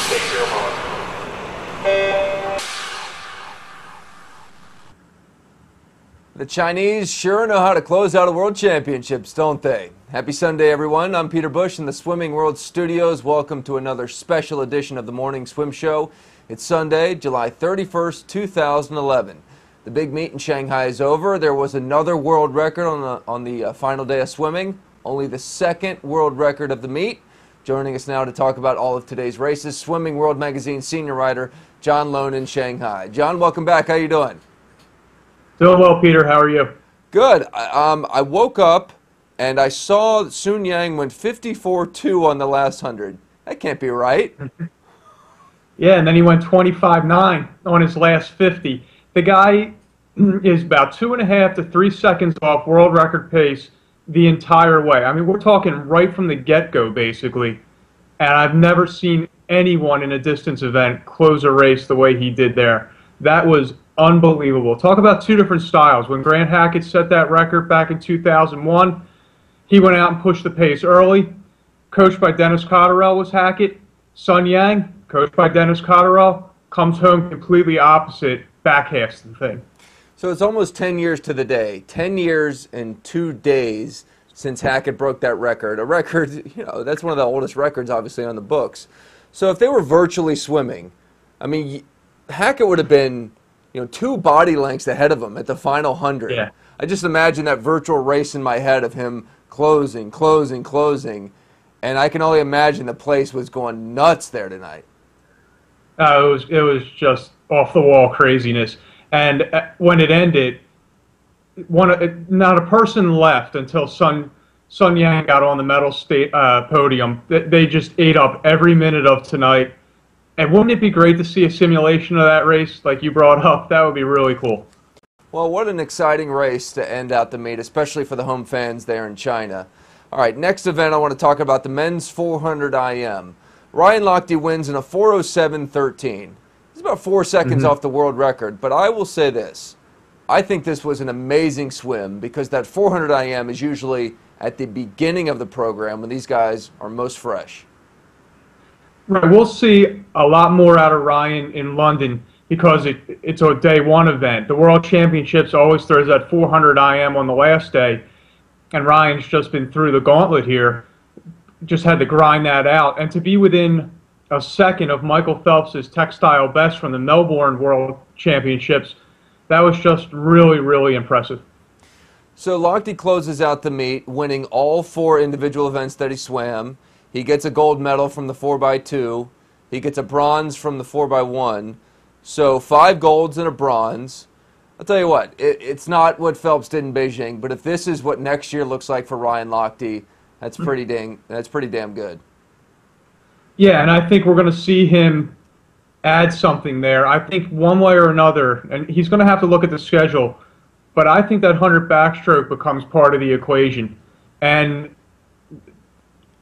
The Chinese sure know how to close out a world championships, don't they? Happy Sunday, everyone. I'm Peter Busch in the Swimming World Studios. Welcome to another special edition of the Morning Swim Show. It's Sunday, July 31st, 2011. The big meet in Shanghai is over. There was another world record on the final day of swimming, only the second world record of the meet. Joining us now to talk about all of today's races, Swimming World Magazine senior writer John Lohn in Shanghai. John, welcome back. How you doing? Doing well, Peter. How are you? Good. I woke up and I saw Sun Yang went 54-2 on the last 100. That can't be right. Yeah, and then he went 25-9 on his last 50. The guy is about 2.5 to 3 seconds off world record pace the entire way. I mean, we're talking right from the get-go, basically. And I've never seen anyone in a distance event close a race the way he did there. That was unbelievable. Talk about two different styles. When Grant Hackett set that record back in 2001, he went out and pushed the pace early. Coached by Dennis Cotterell was Hackett. Sun Yang, coached by Dennis Cotterell, comes home completely opposite, back halves the thing. So it's almost 10 years to the day. 10 years and 2 days since Hackett broke that record. A record, you know, that's one of the oldest records, obviously, on the books. So if they were virtually swimming, I mean, Hackett would have been, you know, 2 body lengths ahead of him at the final 100. Yeah. I just imagine that virtual race in my head of him closing, and I can only imagine the place was going nuts there tonight. It was just off-the-wall craziness. And when it ended, not a person left until Sun Yang got on the medal podium. They just ate up every minute of tonight. And wouldn't it be great to see a simulation of that race like you brought up? That would be really cool. Well, what an exciting race to end out the meet, especially for the home fans there in China. All right, next event I want to talk about the men's 400 IM. Ryan Lochte wins in a 4:07.13. He's about 4 seconds off the world record, but I will say this. I think this was an amazing swim because that 400 IM is usually at the beginning of the program when these guys are most fresh. Right, we'll see a lot more out of Ryan in London because it's a day one event. The World Championships always throws that 400 IM on the last day, and Ryan's just been through the gauntlet here, just had to grind that out. And to be within a second of Michael Phelps' textile best from the Melbourne World Championships, that was just really, really impressive. So Lochte closes out the meet, winning all 4 individual events that he swam. He gets a gold medal from the 4x2. He gets a bronze from the 4x1. So 5 golds and a bronze. I'll tell you what, it's not what Phelps did in Beijing, but if this is what next year looks like for Ryan Lochte, that's pretty damn good. Yeah, and I think we're going to see him add something there. I think one way or another, and he's going to have to look at the schedule, but I think that 100 backstroke becomes part of the equation. And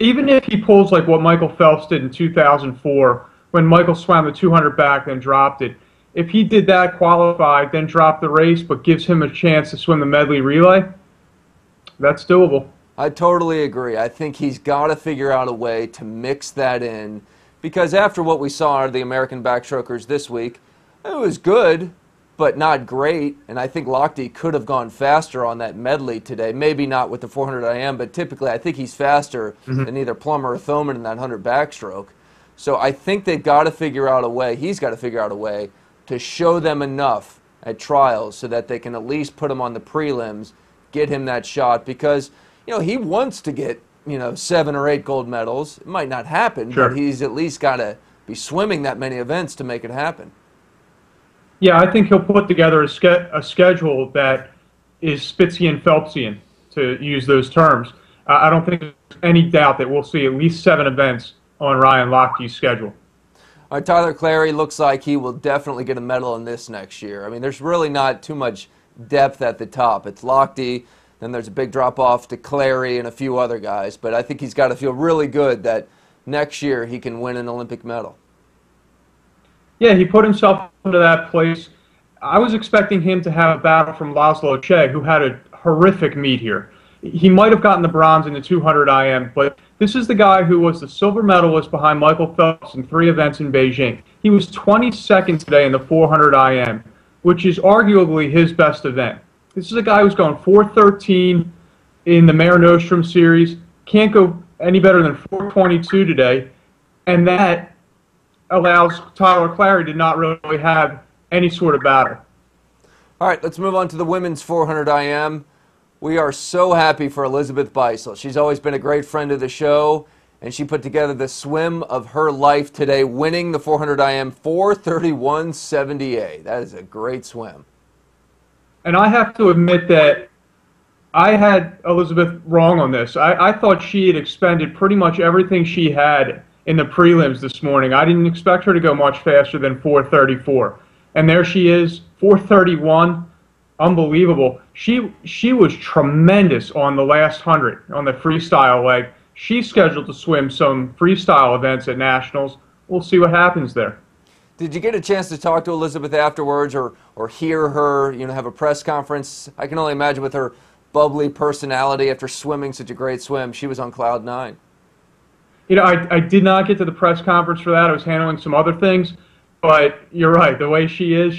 even if he pulls like what Michael Phelps did in 2004, when Michael swam the 200 back then dropped it, if he did that, qualified, then dropped the race, but gives him a chance to swim the medley relay, that's doable. I totally agree. I think he's got to figure out a way to mix that in because after what we saw of the American backstrokers this week, it was good, but not great. And I think Lochte could have gone faster on that medley today. Maybe not with the 400 IM, but typically I think he's faster than either Plummer or Thoman in that 100 backstroke. So I think they've got to figure out a way, he's got to figure out a way to show them enough at trials so that they can at least put him on the prelims, get him that shot because, you know, he wants to get, you know, 7 or 8 gold medals. It might not happen, but he's at least got to be swimming that many events to make it happen. Yeah, I think he'll put together a schedule that is Spitzian Phelpsian, to use those terms. I don't think there's any doubt that we'll see at least 7 events on Ryan Lochte's schedule. All right, Tyler Clary looks like he will definitely get a medal in this next year. I mean, there's really not too much depth at the top. It's Lochte, then there's a big drop-off to Clary and a few other guys, but I think he's got to feel really good that next year he can win an Olympic medal. Yeah, he put himself into that place. I was expecting him to have a battle from Laszlo Che, who had a horrific meet here. He might have gotten the bronze in the 200 IM, but This is the guy who was the silver medalist behind Michael Phelps in 3 events in Beijing. He was 22nd today in the 400 IM, which is arguably his best event. This is a guy who's going 413 in the Mare Nostrum series, can't go any better than 422 today, and that allows Tyler Clary to not really have any sort of battle. All right, let's move on to the women's 400 IM. We are so happy for Elizabeth Beisel. She's always been a great friend of the show, and she put together the swim of her life today, winning the 400 IM 431.78. That is a great swim. And I have to admit that I had Elizabeth wrong on this. I thought she had expended pretty much everything she had in the prelims this morning. I didn't expect her to go much faster than 434. And there she is, 431. Unbelievable. She was tremendous on the last 100, on the freestyle leg. She's scheduled to swim some freestyle events at Nationals. We'll see what happens there. Did you get a chance to talk to Elizabeth afterwards or hear her, have a press conference? I can only imagine with her bubbly personality after swimming such a great swim, she was on cloud 9. I did not get to the press conference for that. I was handling some other things. But you're right. The way she is,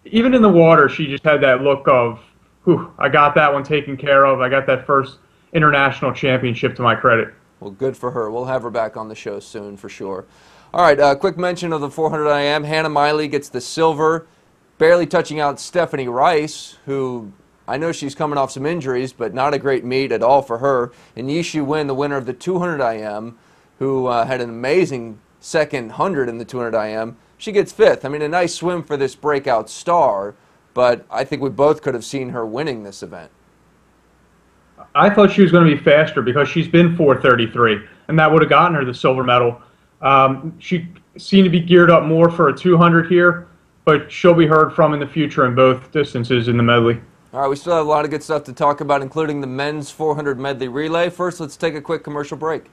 even in the water, she just had that look of, whew, I got that one taken care of. I got that first international championship to my credit. Well, good for her. We'll have her back on the show soon for sure. All right, quick mention of the 400 IM. Hannah Miley gets the silver, barely touching out Stephanie Rice, who I know she's coming off some injuries, but not a great meet at all for her. And Yishu Wen, the winner of the 200 IM, who had an amazing second 100 in the 200 IM, she gets 5th. I mean, a nice swim for this breakout star, but I think we both could have seen her winning this event. I thought she was going to be faster because she's been 433, and that would have gotten her the silver medal. She seemed to be geared up more for a 200 here, but she'll be heard from in the future in both distances in the medley. All right, we still have a lot of good stuff to talk about, including the men's 400 medley relay. First, let's take a quick commercial break.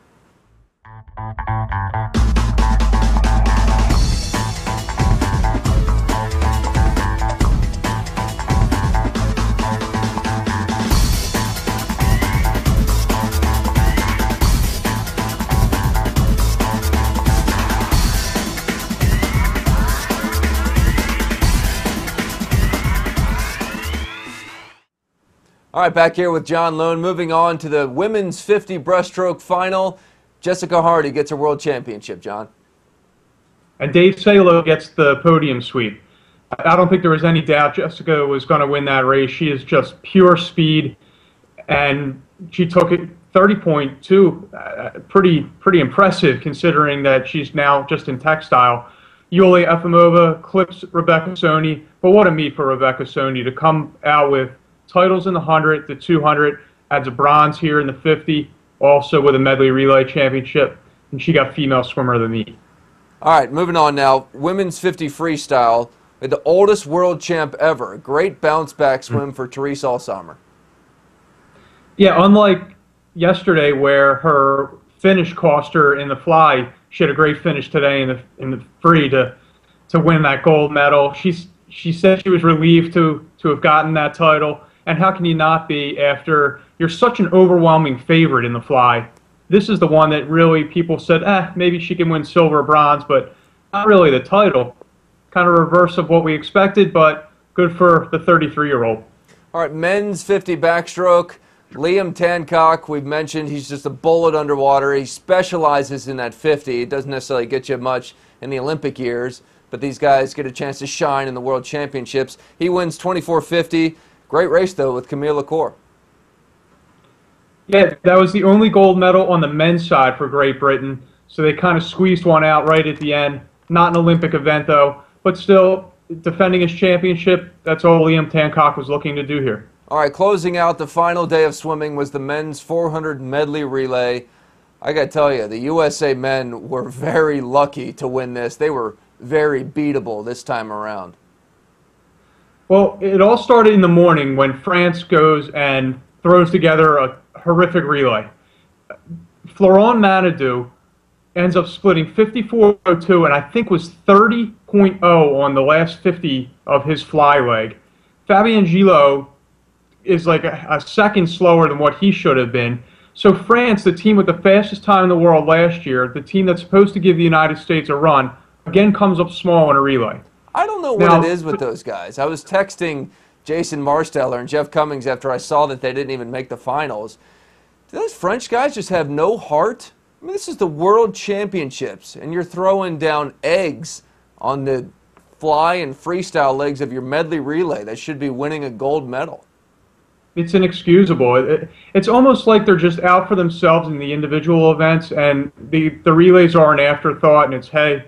All right, back here with John Lohn. Moving on to the women's 50 breaststroke final. Jessica Hardy gets a world championship, John. And Dave Salo gets the podium sweep. I don't think there was any doubt Jessica was going to win that race. She is just pure speed, and she took it 30.2. Pretty impressive considering that she's now just in textile. Yulia Efimova clips Rebecca Soni, but what a meet for Rebecca Soni to come out with titles in the 100, the 200, adds a bronze here in the 50, also with a medley relay championship, and she got female swimmer of the meet. All right, moving on now. Women's 50 freestyle with the oldest world champ ever. A great bounce back swim for Therese Alsamer. Yeah, unlike yesterday where her finish cost her in the fly, she had a great finish today in the free to win that gold medal. She said she was relieved to have gotten that title. And how can you not be after you're such an overwhelming favorite in the fly? This is the one that really people said, maybe she can win silver or bronze, but not really the title. Kind of reverse of what we expected, but good for the 33-year-old. All right, men's 50 backstroke. Liam Tancock, we've mentioned, he's just a bullet underwater. He specializes in that 50. It doesn't necessarily get you much in the Olympic years, but these guys get a chance to shine in the World Championships. He wins 24.50. Great race, though, with Camille Lecour. Yeah, that was the only gold medal on the men's side for Great Britain, so they kind of squeezed one out right at the end. Not an Olympic event, though, but still defending his championship. That's all Liam Tancock was looking to do here. All right, closing out the final day of swimming was the men's 400 medley relay. I got to tell you, the USA men were very lucky to win this. They were very beatable this time around. Well, it all started in the morning when France goes and throws together a horrific relay. Florent Manadou ends up splitting 54.02 and I think was 30.0 on the last 50 of his fly leg. Fabien Gillot is like a second slower than what he should have been. So France, the team with the fastest time in the world last year, the team that's supposed to give the United States a run, again comes up small in a relay. I don't know what it Now, is with those guys. I was texting Jason Marsteller and Jeff Cummings after I saw that they didn't even make the finals. Do those French guys just have no heart? I mean, this is the World Championships, and you're throwing down eggs on the fly and freestyle legs of your medley relay that should be winning a gold medal. it's inexcusable. It's almost like they're just out for themselves in the individual events, and the relays are an afterthought, and it's, hey,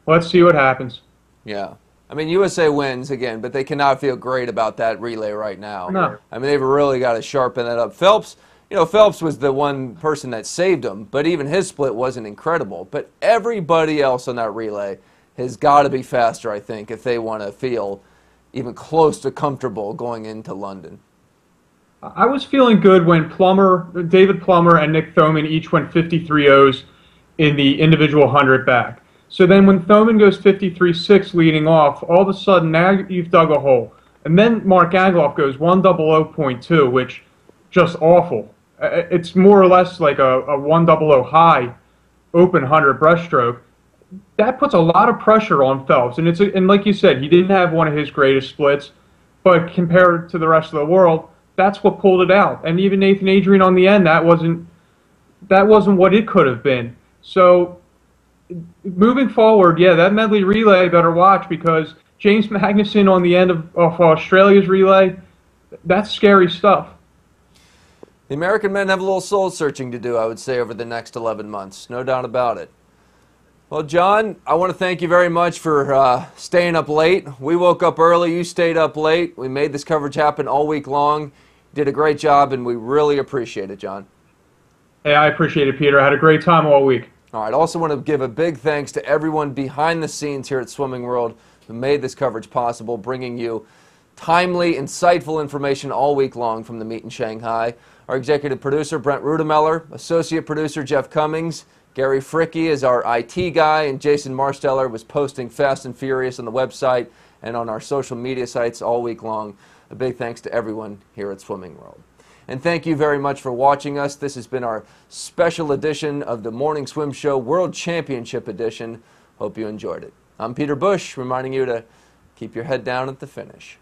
let's see what happens. Yeah. I mean, USA wins again, but they cannot feel great about that relay right now. No. I mean, they've really got to sharpen that up. Phelps, Phelps was the one person that saved him, but even his split wasn't incredible. But everybody else on that relay has got to be faster, I think, if they want to feel even close to comfortable going into London. I was feeling good when David Plummer and Nick Thoman each went 53-0s in the individual 100 back. So then when Thoman goes 53-6 leading off, all of a sudden now you've dug a hole. And then Mark Agloff goes 100.2, which just awful. It's more or less like a 100 high open 100 breaststroke. That puts a lot of pressure on Phelps. And like you said, he didn't have one of his greatest splits, but compared to the rest of the world, that's what pulled it out. And even Nathan Adrian on the end, that wasn't what it could have been. So moving forward, yeah, that medley relay better watch, because James Magnuson on the end of Australia's relay, that's scary stuff. The American men have a little soul searching to do, I would say, over the next 11 months. No doubt about it. Well, John, I want to thank you very much for staying up late. We woke up early. You stayed up late. We made this coverage happen all week long. You did a great job, and we really appreciate it, John. Hey, I appreciate it, Peter. I had a great time all week. All right, I also want to give a big thanks to everyone behind the scenes here at Swimming World who made this coverage possible, bringing you timely, insightful information all week long from the meet in Shanghai. Our executive producer, Brent Rudemeller, associate producer, Jeff Cummings, Gary Fricke is our IT guy, and Jason Marsteller was posting fast and furious on the website and on our social media sites all week long. A big thanks to everyone here at Swimming World. And thank you very much for watching us. This has been our special edition of the Morning Swim Show World Championship Edition. Hope you enjoyed it. I'm Peter Busch, reminding you to keep your head down at the finish.